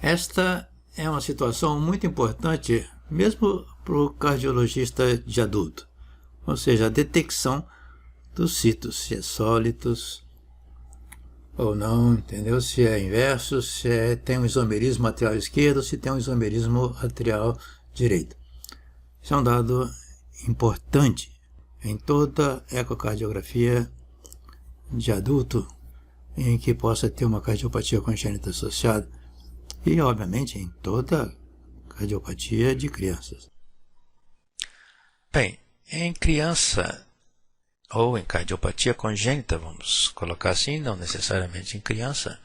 Esta é uma situação muito importante, mesmo para o cardiologista de adulto, ou seja, a detecção dos sítios, se é sólidos ou não, entendeu? Se é inverso, tem um isomerismo atrial esquerdo, se tem um isomerismo atrial direito. Isso é um dado importante em toda ecocardiografia de adulto em que possa ter uma cardiopatia congênita associada e, obviamente, em toda cardiopatia de crianças. Bem, em criança ou em cardiopatia congênita, vamos colocar assim, não necessariamente em criança,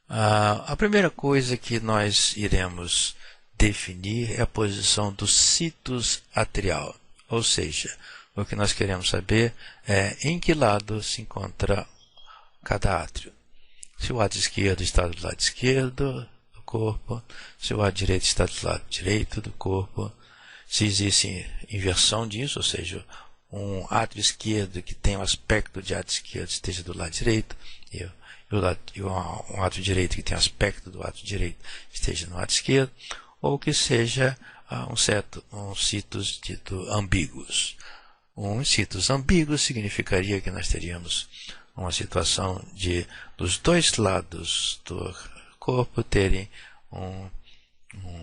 a primeira coisa que nós iremos definir é a posição do situs atrial, ou seja, o que nós queremos saber é em que lado se encontra cada átrio. Se o átrio esquerdo está do lado esquerdo do corpo, se o átrio direito está do lado direito do corpo, se existe inversão disso, ou seja, um átrio esquerdo que tem o aspecto de átrio esquerdo esteja do lado direito, e um átrio direito que tem o aspecto do átrio direito esteja no átrio esquerdo, ou que seja um situs dito ambíguos. Um situs ambíguo significaria que nós teríamos uma situação de dos dois lados do corpo terem um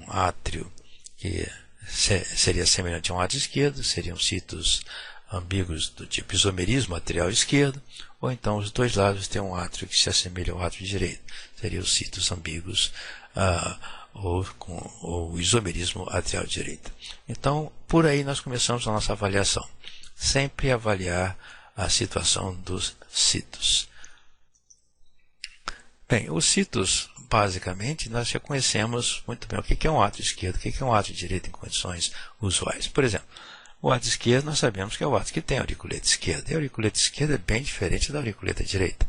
átrio que seria semelhante a um átrio esquerdo, seriam situs ambíguos do tipo isomerismo atrial esquerdo, ou então os dois lados têm um átrio que se assemelha ao átrio direito, seriam os situs ambíguos ou o isomerismo atrial direito. Então, por aí nós começamos a nossa avaliação. Sempre avaliar a situação dos situs. Bem, os situs, basicamente, nós já conhecemos muito bem o que é um átrio esquerdo, o que é um átrio direito em condições usuais. Por exemplo, o átrio esquerdo nós sabemos que é o átrio que tem a auriculeta esquerda, e a auriculeta esquerda é bem diferente da auriculeta direita,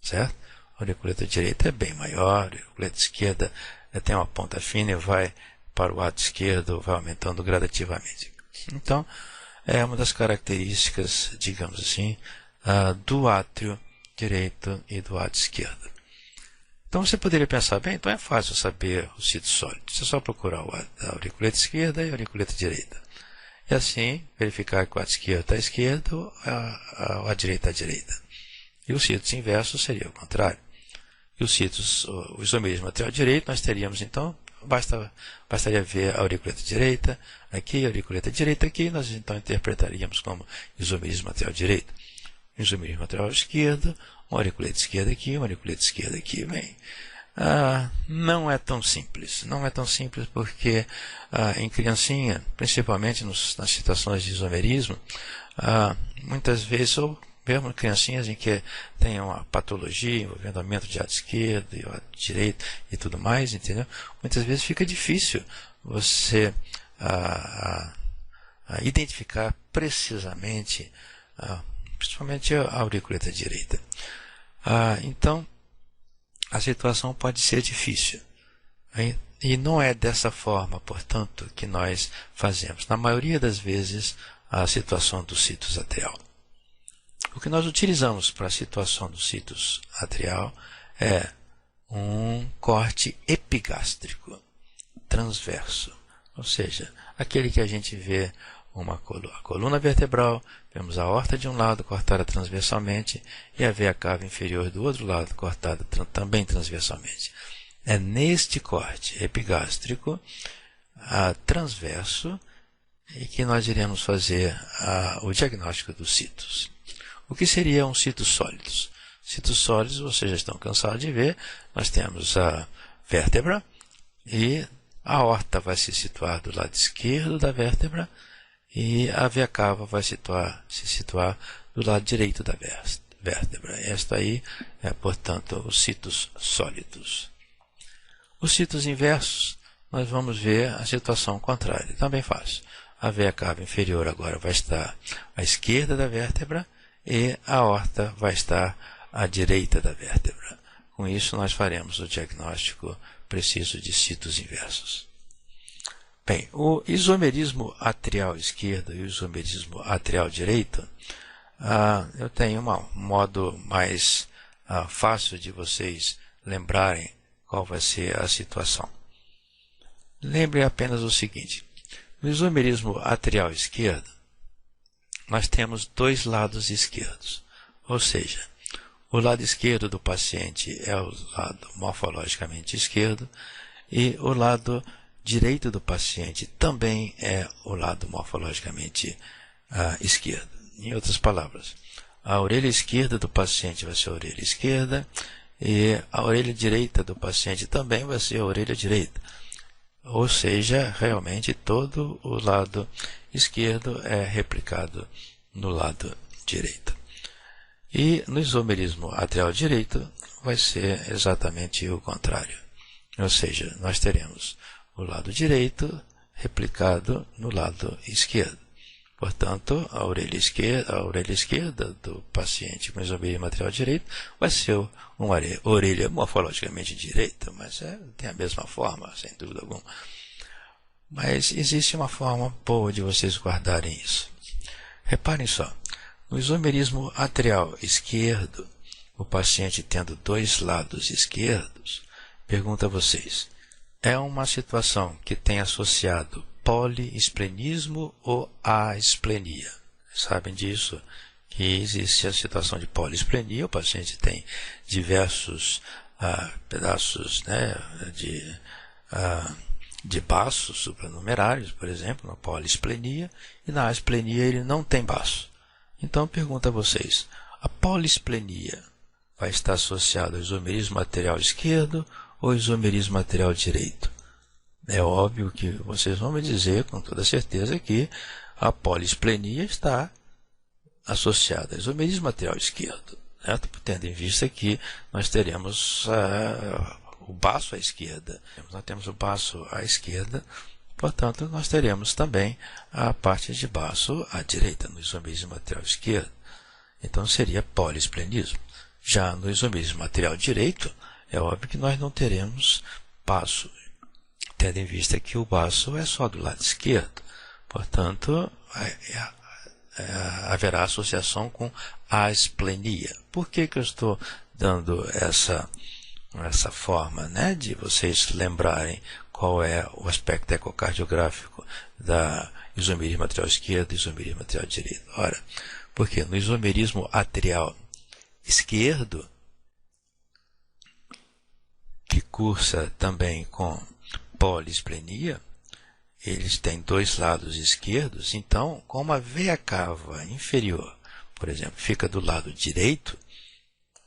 certo? A auriculeta direita é bem maior, a auriculeta esquerda tem uma ponta fina e vai para o átrio esquerdo, vai aumentando gradativamente. Então, é uma das características, digamos assim, do átrio direito e do átrio esquerdo. Então você poderia pensar, bem, então é fácil saber os sítios sólidos. É só procurar a auriculeta esquerda e a auriculeta direita. E assim, verificar que o átrio esquerdo está à esquerda, a direita à direita. E os sítios inversos seria o contrário. E os sítios, o isomerismo atrial direito, nós teríamos então, bastaria ver a auriculeta direita aqui, a auriculeta direita aqui, nós então interpretaríamos como isomerismo atrial direito. Isomerismo atrial esquerdo, uma auriculeta esquerda aqui, uma auriculeta esquerda aqui. Bem, não é tão simples. Não é tão simples porque em criancinha, principalmente nas situações de isomerismo, muitas vezes, ou mesmo criancinhas em que tem uma patologia envolvendo aumento de átrio esquerdo e átrio direito e tudo mais, entendeu? Muitas vezes fica difícil você identificar precisamente, principalmente a auriculeta direita. Então, a situação pode ser difícil. Hein? E não é dessa forma, portanto, que nós fazemos. Na maioria das vezes, a situação do situs atrial. O que nós utilizamos para a situação do situs atrial é um corte epigástrico transverso, ou seja, aquele que a gente vê a coluna vertebral, vemos a aorta de um lado cortada transversalmente e a veia cava inferior do outro lado cortada também transversalmente. É neste corte epigástrico transverso que nós iremos fazer o diagnóstico dos situs. O que seriam situs sólidos? Situs sólidos, vocês já estão cansados de ver, nós temos a vértebra e a aorta vai se situar do lado esquerdo da vértebra e a veia cava vai se situar do lado direito da vértebra. Esta aí é, portanto, os situs sólidos. Os situs inversos, nós vamos ver a situação contrária, também fácil. A veia cava inferior agora vai estar à esquerda da vértebra e a aorta vai estar à direita da vértebra. Com isso, nós faremos o diagnóstico preciso de situs inversos. Bem, o isomerismo atrial esquerdo e o isomerismo atrial direito, eu tenho um modo mais fácil de vocês lembrarem qual vai ser a situação. Lembre apenas o seguinte: no isomerismo arterial esquerdo, nós temos dois lados esquerdos, ou seja, o lado esquerdo do paciente é o lado morfologicamente esquerdo e o lado direito do paciente também é o lado morfologicamente esquerdo. Em outras palavras, a orelha esquerda do paciente vai ser a orelha esquerda e a orelha direita do paciente também vai ser a orelha direita. Ou seja, realmente todo o lado esquerdo é replicado no lado direito. E no isomerismo arterial direito vai ser exatamente o contrário. Ou seja, nós teremos o lado direito replicado no lado esquerdo. Portanto, a orelha esquerda do paciente com isomerismo arterial direito vai ser uma orelha morfologicamente direita, mas tem a mesma forma, sem dúvida alguma. Mas existe uma forma boa de vocês guardarem isso. Reparem só, no isomerismo arterial esquerdo, o paciente tendo dois lados esquerdos, pergunta a vocês, é uma situação que tem associado poliesplenismo ou asplenia? Sabem disso? Que existe a situação de poliesplenia, o paciente tem diversos pedaços, né, de baços supranumerários, por exemplo, na poliesplenia, e na asplenia ele não tem baço. Então, pergunto a vocês, a poliesplenia vai estar associada ao isomerismo arterial esquerdo ou isomerismo arterial direito? É óbvio que vocês vão me dizer com toda certeza que a poliesplenia está associada ao isomerismo arterial esquerdo, certo? Tendo em vista que nós teremos o baço à esquerda. Nós temos o baço à esquerda, portanto, nós teremos também a parte de baço à direita, no isomerismo arterial esquerdo. Então, seria poliesplenismo. Já no isomerismo arterial direito, é óbvio que nós não teremos baço, tendo em vista que o baço é só do lado esquerdo. Portanto, haverá associação com asplenia. Por que eu estou dando essa forma, né, de vocês lembrarem qual é o aspecto ecocardiográfico da isomerismo arterial esquerdo e isomerismo arterial direito? Ora, porque no isomerismo arterial esquerdo, que cursa também com poliesplenia, eles têm dois lados esquerdos, então, como a veia cava inferior, por exemplo, fica do lado direito,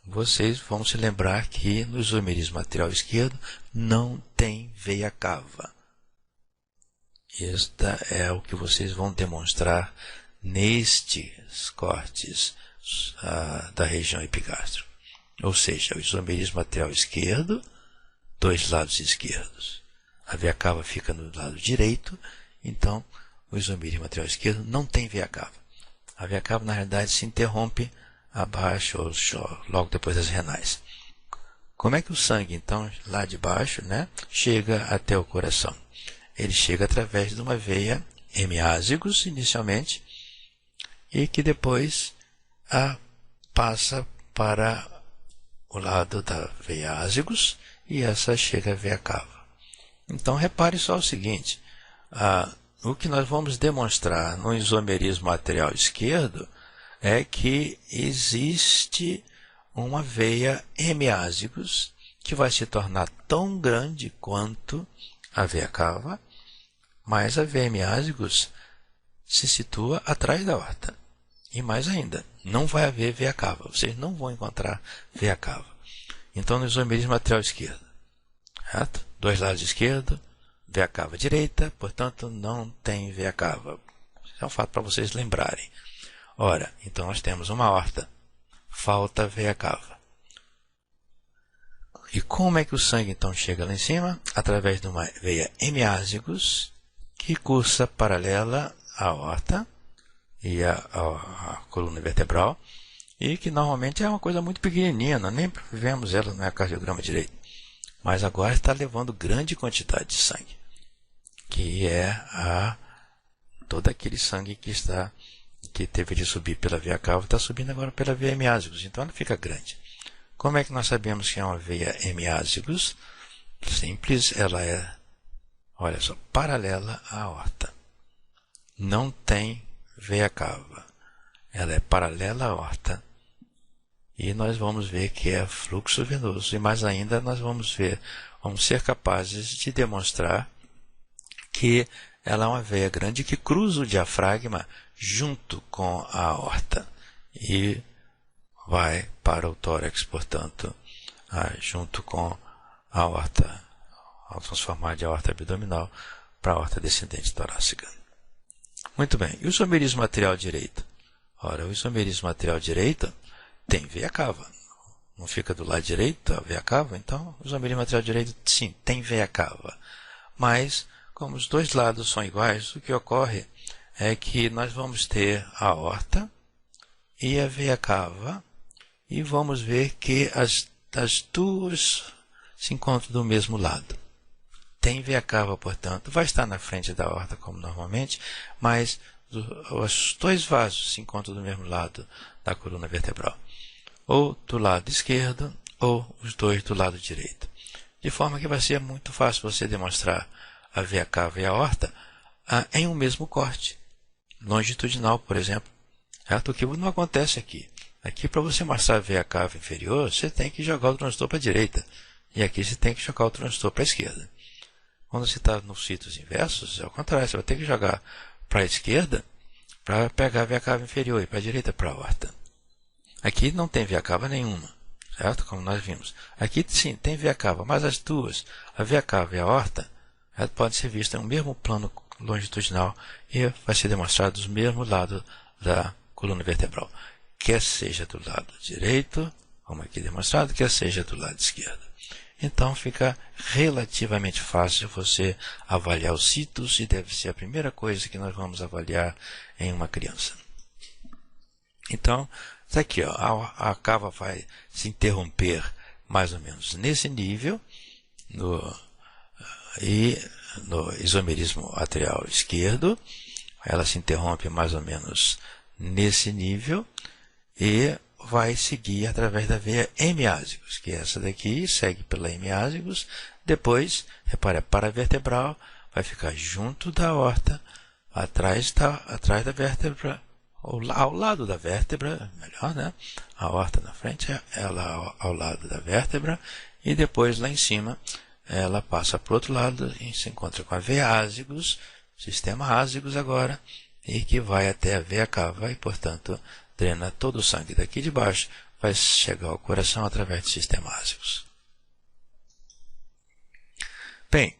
vocês vão se lembrar que no isomerismo arterial esquerdo não tem veia cava. Esta é o que vocês vão demonstrar nestes cortes da região epigastro. Ou seja, o isomerismo arterial esquerdo, dois lados esquerdos. A veia cava fica no lado direito, então o isomerismo arterial esquerdo não tem veia cava. A veia cava, na realidade, se interrompe abaixo ou logo depois das renais. Como é que o sangue, então, lá de baixo, né, chega até o coração? Ele chega através de uma veia hemiásicos, inicialmente, e que depois passa para o lado da veia ásicos, e essa chega à veia cava. Então, repare só o seguinte, o que nós vamos demonstrar no isomerismo arterial esquerdo é que existe uma veia hemiásicos que vai se tornar tão grande quanto a veia cava, mas a veia hemiásicos se situa atrás da aorta. E mais ainda, não vai haver veia cava, vocês não vão encontrar veia cava. Então, no isomerismo arterial esquerdo, certo? Dois lados esquerdo, veia cava direita, portanto, não tem veia cava. Isso é um fato para vocês lembrarem. Ora, então nós temos uma aorta, falta veia cava. E como é que o sangue então chega lá em cima? Através de uma veia hemiásicos que cursa paralela à aorta e à coluna vertebral, e que normalmente é uma coisa muito pequenininha, nós nem vemos ela no ecocardiograma direito. Mas agora está levando grande quantidade de sangue, que é todo aquele sangue que teve de subir pela veia cava, está subindo agora pela veia hemiásicos, então ela fica grande. Como é que nós sabemos que é uma veia hemiásicos? simples, ela é, olha só, paralela à aorta. Não tem veia cava. Ela é paralela à aorta. E nós vamos ver que é fluxo venoso. E mais ainda, nós vamos ser capazes de demonstrar que ela é uma veia grande que cruza o diafragma junto com a aorta e vai para o tórax, portanto, junto com a aorta, ao transformar de aorta abdominal para a aorta descendente torácica. Muito bem, e o isomerismo atrial direito? Ora, o isomerismo atrial direito tem veia cava. Não fica do lado direito a veia cava? Então, o isomerismo atrial direito, sim, tem veia cava. Mas, como os dois lados são iguais, o que ocorre é que nós vamos ter a aorta e a veia cava, e vamos ver que as duas se encontram do mesmo lado. Tem veia cava, portanto, vai estar na frente da aorta como normalmente, mas os dois vasos se encontram do mesmo lado da coluna vertebral, ou do lado esquerdo, ou os dois do lado direito. De forma que vai ser muito fácil você demonstrar a veia cava e a aorta em um mesmo corte, longitudinal, por exemplo. O que não acontece aqui. Aqui, para você mostrar a veia cava inferior, você tem que jogar o transdutor para a direita, e aqui você tem que jogar o transdutor para a esquerda. Quando você está nos sítios inversos, é o contrário, você vai ter que jogar para a esquerda para pegar a veia cava inferior e para a direita para a aorta. Aqui não tem veia cava nenhuma, certo? Como nós vimos. Aqui sim, tem veia cava, mas as duas, a veia cava e a aorta, podem ser vistas em um mesmo plano longitudinal e vai ser demonstrado do mesmo lado da coluna vertebral, quer seja do lado direito, como aqui demonstrado, quer seja do lado esquerdo. Então fica relativamente fácil você avaliar os sítios e deve ser a primeira coisa que nós vamos avaliar em uma criança. Então, está aqui, ó, a cava vai se interromper mais ou menos nesse nível, no isomerismo atrial esquerdo, ela se interrompe mais ou menos nesse nível e vai seguir através da veia hemiásicos, que é essa daqui, segue pela hemiásicos, depois, repare, paravertebral, vai ficar junto da aorta, atrás da vértebra, ao lado da vértebra, melhor, né? A aorta na frente, ela ao lado da vértebra, e depois lá em cima, ela passa para o outro lado e se encontra com a veia ásicos, sistema ásicos agora, e que vai até a veia cava e, portanto, drena todo o sangue daqui de baixo, vai chegar ao coração através de sistemas ásicos. Bem,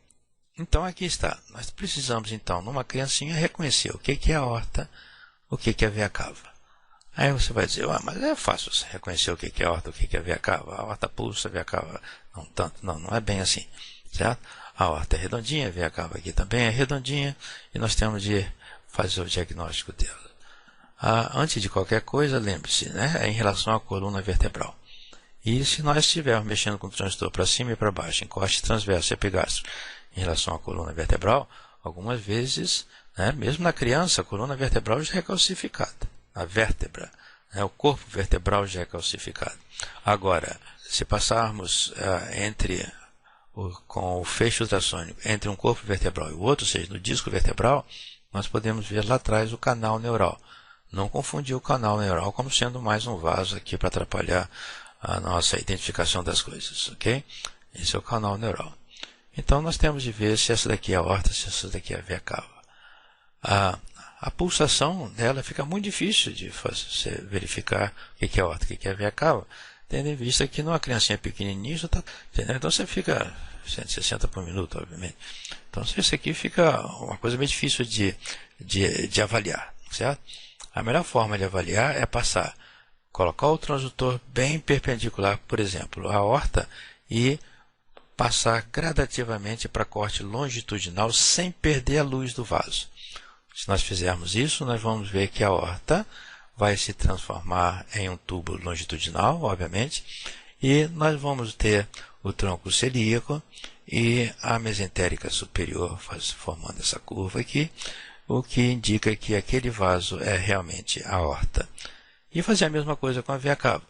então aqui está. Nós precisamos, então, numa criancinha, reconhecer o que é a aorta, o que é a veia cava. Aí você vai dizer, mas é fácil você reconhecer o que é a aorta, o que é a veia cava. A aorta pulsa, a veia cava não tanto. Não é bem assim, certo? A aorta é redondinha, a veia cava aqui também é redondinha, e nós temos de fazer o diagnóstico dela. Antes de qualquer coisa, lembre-se, né, é em relação à coluna vertebral. E se nós estivermos mexendo com o transdutor para cima e para baixo, em corte transverso e epigástrico, em relação à coluna vertebral, algumas vezes, né, mesmo na criança, a coluna vertebral já é calcificada. A vértebra, né, o corpo vertebral já é calcificado. Agora, se passarmos com o feixe ultrassônico entre um corpo vertebral e o outro, ou seja, no disco vertebral, nós podemos ver lá atrás o canal neural. Não confundir o canal neural como sendo mais um vaso aqui para atrapalhar a nossa identificação das coisas, ok? Esse é o canal neural. Então, nós temos de ver se essa daqui é a aorta, se essa daqui é a veia cava. A pulsação dela fica muito difícil de você verificar o que é a aorta, o que é a veia cava, tendo em vista que numa criancinha pequenininha, então você fica 160 por minuto, obviamente. Então, isso aqui fica uma coisa bem difícil de avaliar, certo? A melhor forma de avaliar é colocar o transdutor bem perpendicular, por exemplo, à aorta, e passar gradativamente para corte longitudinal sem perder a luz do vaso. Se nós fizermos isso, nós vamos ver que a aorta vai se transformar em um tubo longitudinal, obviamente, e nós vamos ter o tronco celíaco e a mesentérica superior formando essa curva aqui, o que indica que aquele vaso é realmente a aorta. E fazer a mesma coisa com a veia cava.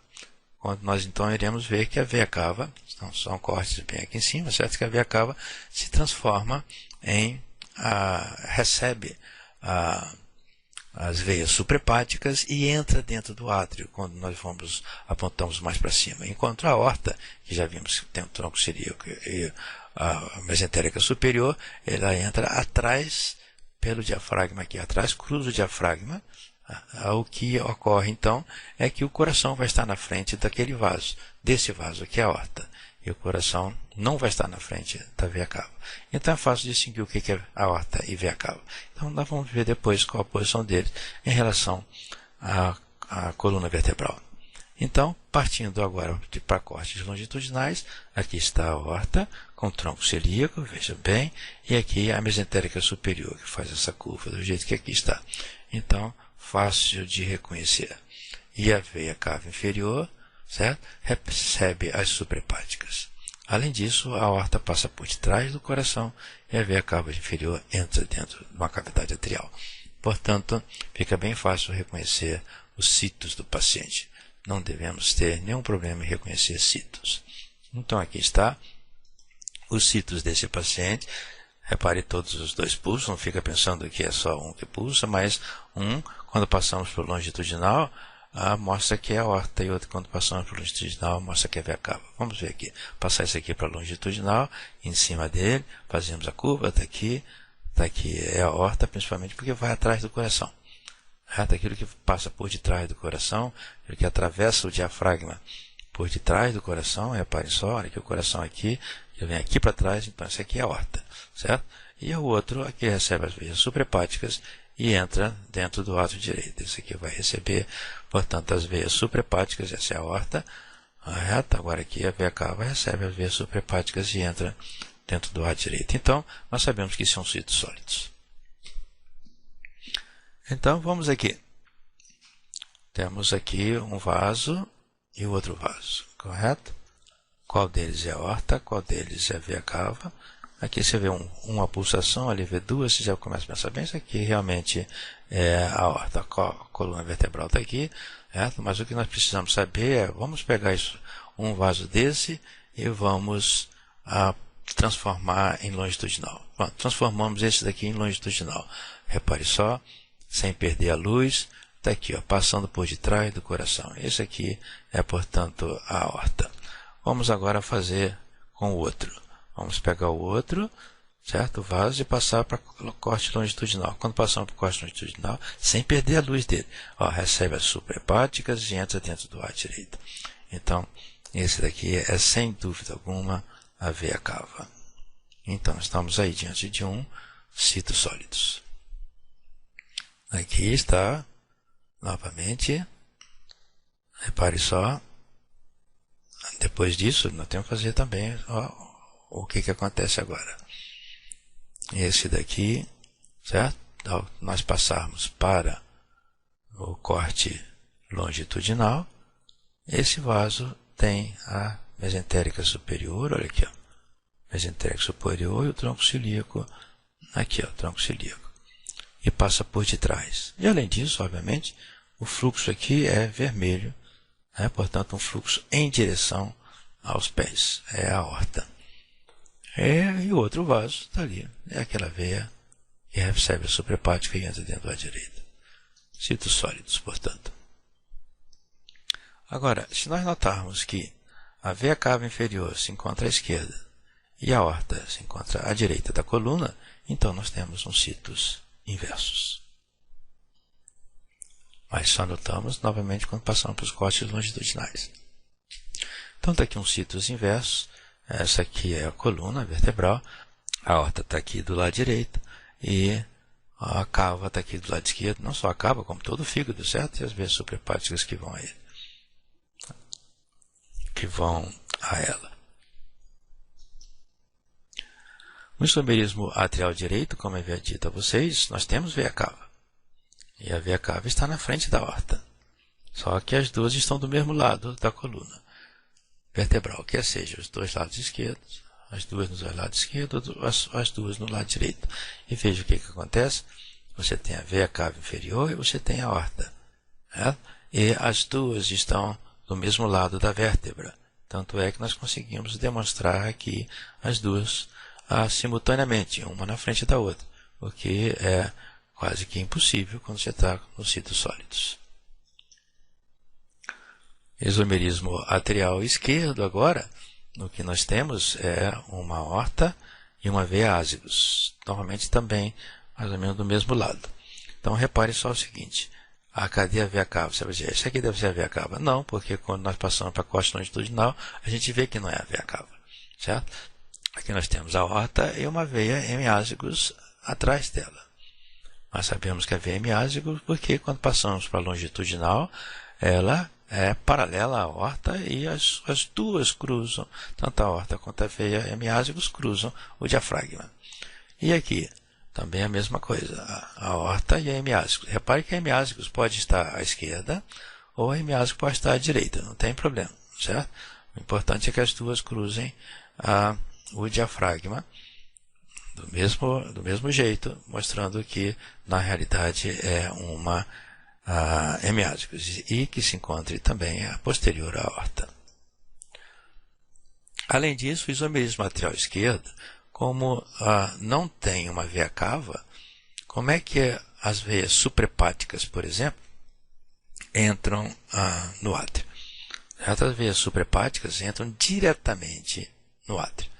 quando nós então iremos ver que a veia cava, então, são cortes bem aqui em cima, certo? Que a veia cava se transforma em, recebe as veias suprahepáticas e entra dentro do átrio, quando nós apontamos mais para cima. Enquanto a aorta, que já vimos que tem um tronco celíaco e a mesentérica superior, ela entra atrás, pelo diafragma aqui atrás, cruza o diafragma. O que ocorre então é que o coração vai estar na frente daquele vaso, desse vaso aqui, a aorta. E o coração não vai estar na frente da veia cava. Então é fácil distinguir o que é aorta e veia cava. Então nós vamos ver depois qual a posição deles em relação à coluna vertebral. Então, partindo agora para cortes longitudinais, aqui está a aorta com o tronco celíaco, veja bem, e aqui a mesentérica superior, que faz essa curva do jeito que aqui está. Então, fácil de reconhecer. E a veia cava inferior, certo? Recebe as suprahepáticas. Além disso, a aorta passa por detrás do coração e a veia cava inferior entra dentro de uma cavidade atrial. Portanto, fica bem fácil reconhecer os citos do paciente. Não devemos ter nenhum problema em reconhecer citos. Então, aqui está os citos desse paciente. Repare todos os dois pulsos, não fica pensando que é só um que pulsa, mas quando passamos para o longitudinal, mostra que é a aorta, e outro, quando passamos para o longitudinal, mostra que é a veia cava. Vamos ver aqui. Passar isso aqui para longitudinal, em cima dele, fazemos a curva, está aqui é a aorta, principalmente porque vai atrás do coração. Aquilo que passa por detrás do coração, aquilo que atravessa o diafragma por detrás do coração, reparem só, olha que o coração aqui, ele vem aqui para trás, então esse aqui é a aorta, certo? E o outro aqui recebe as veias suprahepáticas e entra dentro do átrio direito. Esse aqui vai receber, portanto, as veias suprahepáticas, essa é a aorta, correto? Agora aqui a veia cava recebe as veias suprahepáticas e entra dentro do átrio direito. Então, nós sabemos que são citos sólidos. Então, vamos aqui. Temos aqui um vaso e o outro vaso, correto? Qual deles é a aorta, qual deles é a veia cava. Aqui você vê uma pulsação, ali vê duas, você já começa a pensar bem, isso aqui realmente é a aorta. A coluna vertebral está aqui, certo? Mas o que nós precisamos saber é, vamos pegar um vaso desse e vamos transformar em longitudinal. Pronto, transformamos esse daqui em longitudinal. Repare só, sem perder a luz, está aqui, ó, passando por detrás do coração. Esse aqui é, portanto, a aorta. Vamos agora fazer com o outro. Vamos pegar o outro, certo? O vaso, e passar para o corte longitudinal. Quando passamos para o corte longitudinal, sem perder a luz dele, ó, recebe as suprahepáticas e entra dentro do átrio direito. Então, esse daqui é, sem dúvida alguma, a veia cava. Então, estamos aí diante de citos sólidos. Aqui está, novamente, repare só, depois disso, nós temos que fazer também o que acontece agora. Esse daqui, certo? Ao nós passarmos para o corte longitudinal, esse vaso tem a mesentérica superior, olha aqui, ó, mesentérica superior e o tronco celíaco, aqui, ó, tronco celíaco. E passa por detrás. E além disso, obviamente, o fluxo aqui é vermelho, portanto, um fluxo em direção aos pés, é a aorta. E o outro vaso está ali, é aquela veia que recebe a suprahepática e entra dentro da direita. Citos sólidos, portanto. Agora, se nós notarmos que a veia cava inferior se encontra à esquerda e a aorta se encontra à direita da coluna, então nós temos citos inversos. Mas só notamos novamente quando passamos para os cortes longitudinais. Então está aqui citos inversos. Essa aqui é a coluna vertebral. A aorta está aqui do lado direito e a cava está aqui do lado esquerdo. Não só a cava, como todo o fígado, certo? E as veias suprahepáticas que vão a ele. Que vão a ela. No isomerismo atrial direito, como eu havia dito a vocês, nós temos veia cava. E a veia cava está na frente da aorta. Só que as duas estão do mesmo lado da coluna vertebral, quer seja, os dois lados esquerdos, as duas nos dois lados esquerdos, as duas no lado direito. E veja o que acontece. Você tem a veia cava inferior e você tem a aorta. E as duas estão do mesmo lado da vértebra. Tanto é que nós conseguimos demonstrar aqui as duas simultaneamente, uma na frente da outra, o que é quase que impossível quando você está nos sítios sólidos. Isomerismo atrial esquerdo agora, o que nós temos é uma aorta e uma veia azygos, normalmente também mais ou menos do mesmo lado. Então repare só o seguinte, cadê a veia cava? Você vai dizer, isso aqui deve ser a veia cava. Não, porque quando nós passamos para a costa longitudinal, a gente vê que não é a veia cava, certo? Aqui nós temos a aorta e uma veia hemiázygos atrás dela. Nós sabemos que a veia hemiázygos porque quando passamos para a longitudinal, ela é paralela à aorta e as duas cruzam, tanto a aorta quanto a veia hemiázygos cruzam o diafragma. E aqui, também a mesma coisa, a aorta e a hemiázygos. Repare que a hemiázygos pode estar à esquerda ou a hemiázygos pode estar à direita, não tem problema, certo? O importante é que as duas cruzem o diafragma do mesmo jeito, mostrando que na realidade é uma hemiázygos e que se encontre também a posterior à aorta. Além disso, o isomerismo atrial esquerdo, como não tem uma veia cava, como é que as veias suprahepáticas, por exemplo, entram no átrio? As veias suprahepáticas entram diretamente no átrio.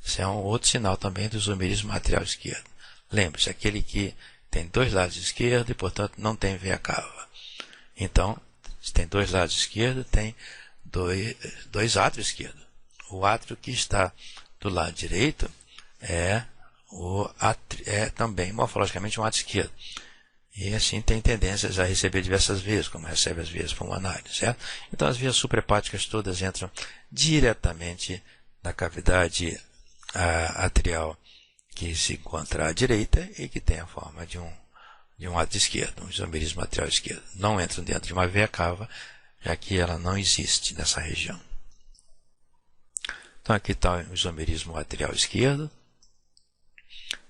Esse é um outro sinal também do isomerismo atrial esquerdo. Lembre-se, aquele que tem dois lados esquerdos e, portanto, não tem veia cava. Então, se tem dois lados esquerdos, tem dois átrios esquerdos. O átrio que está do lado direito é também morfologicamente um átrio esquerdo. E assim tem tendências a receber diversas veias, como recebe as veias pulmonares, certo? Então, as veias suprahepáticas todas entram diretamente na cavidade atrial que se encontra à direita e que tem a forma de um átrio esquerdo, um isomerismo atrial esquerdo. Não entram dentro de uma veia cava, já que ela não existe nessa região. Então aqui está o isomerismo atrial esquerdo.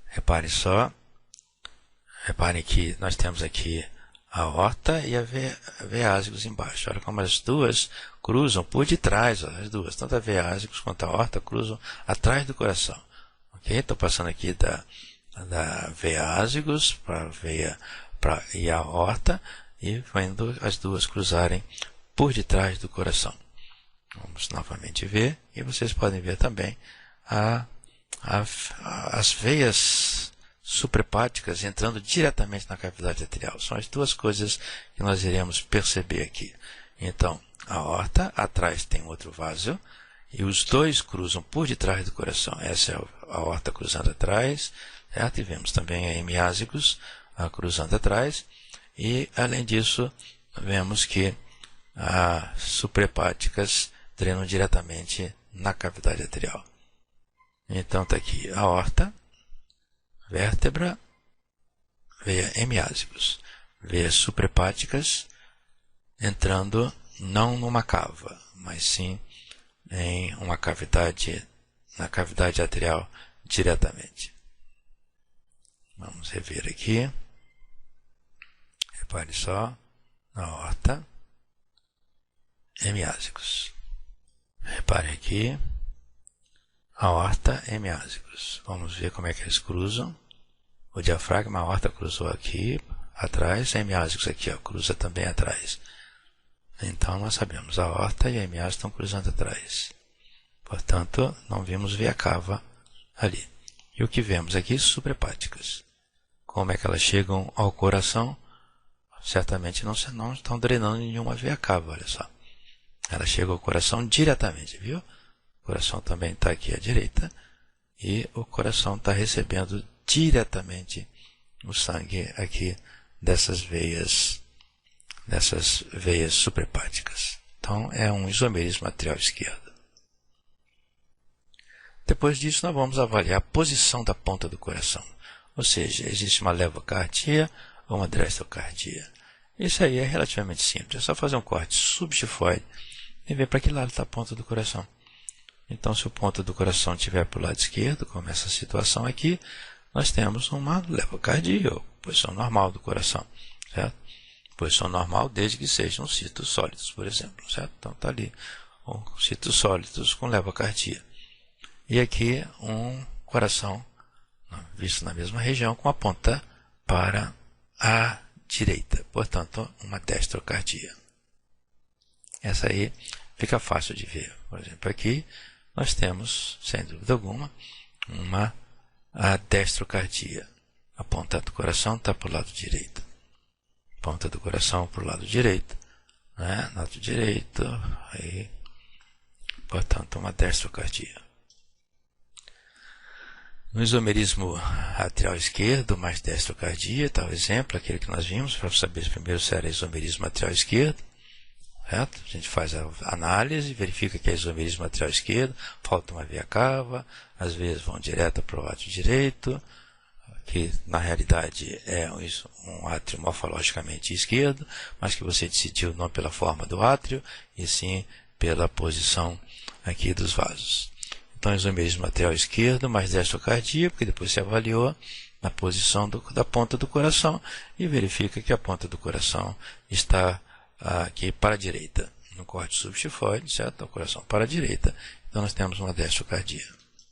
Reparem que nós temos aqui a aorta e a veia azygos embaixo. Olha como as duas cruzam por detrás, as duas, tanto a veia azygos quanto a aorta cruzam atrás do coração. Ok? Estou passando aqui da veia azygos para a veia e a aorta e vendo as duas cruzarem por detrás do coração. Vamos novamente ver e vocês podem ver também as veias suprahepáticas entrando diretamente na cavidade atrial. São as duas coisas que nós iremos perceber aqui. Então, a aorta, atrás tem outro vaso, e os dois cruzam por detrás do coração. Essa é a aorta cruzando atrás, certo? E vemos também a hemiázygos cruzando atrás, e além disso, vemos que as suprahepáticas drenam diretamente na cavidade atrial. Então está aqui a aorta, vértebra, veia hemiázygos, veias suprahepáticas entrando não numa cava, mas sim em uma cavidade, na cavidade atrial diretamente. Vamos rever aqui. Repare só, na aorta, hemiázygos. Repare aqui, aorta, hemiázygos. Vamos ver como é que eles cruzam. O diafragma, a aorta cruzou aqui atrás, a hemiázygos aqui, cruza também atrás. Então, nós sabemos, a aorta e a hemiázygos estão cruzando atrás. Portanto, não vimos veia cava ali. E o que vemos aqui, suprahepáticas. Como é que elas chegam ao coração? Certamente não estão drenando nenhuma veia cava, olha só. Ela chega ao coração diretamente, viu? O coração também está aqui à direita e o coração está recebendo diretamente o sangue aqui dessas veias suprahepáticas. Então, é um isomerismo atrial esquerdo. Depois disso, nós vamos avaliar a posição da ponta do coração. Ou seja, existe uma levocardia ou uma diastocardia. Isso aí é relativamente simples. É só fazer um corte subxifoide e ver para que lado está a ponta do coração. Então, se a ponta do coração estiver para o lado esquerdo, como essa situação aqui, nós temos uma levocardia, ou posição normal do coração, certo? posição normal, desde que sejam citos sólidos, por exemplo, certo? Então está ali citos sólidos com levocardia. E aqui um coração visto na mesma região com a ponta para a direita, portanto uma destrocardia. Essa aí fica fácil de ver. Por exemplo, aqui nós temos, sem dúvida alguma, a destrocardia. A ponta do coração está para o lado direito. Ponta do coração para o lado direito. Né? Lado direito, aí, portanto, uma destrocardia. No isomerismo atrial esquerdo, mais destrocardia, está o exemplo, aquele que nós vimos, para saber primeiro se era isomerismo atrial esquerdo. Certo? A gente faz a análise, verifica que é isomerismo atrial esquerdo, falta uma veia cava, às vezes vão direto para o átrio direito, que na realidade é um átrio morfologicamente esquerdo, mas que você decidiu não pela forma do átrio, e sim pela posição aqui dos vasos. Então, isomerismo atrial esquerdo, mais destrocardia, porque depois se avaliou na posição da ponta do coração e verifica que a ponta do coração está aqui para a direita, no corte subxifoide, certo? O coração para a direita. Então, nós temos uma destrocardia.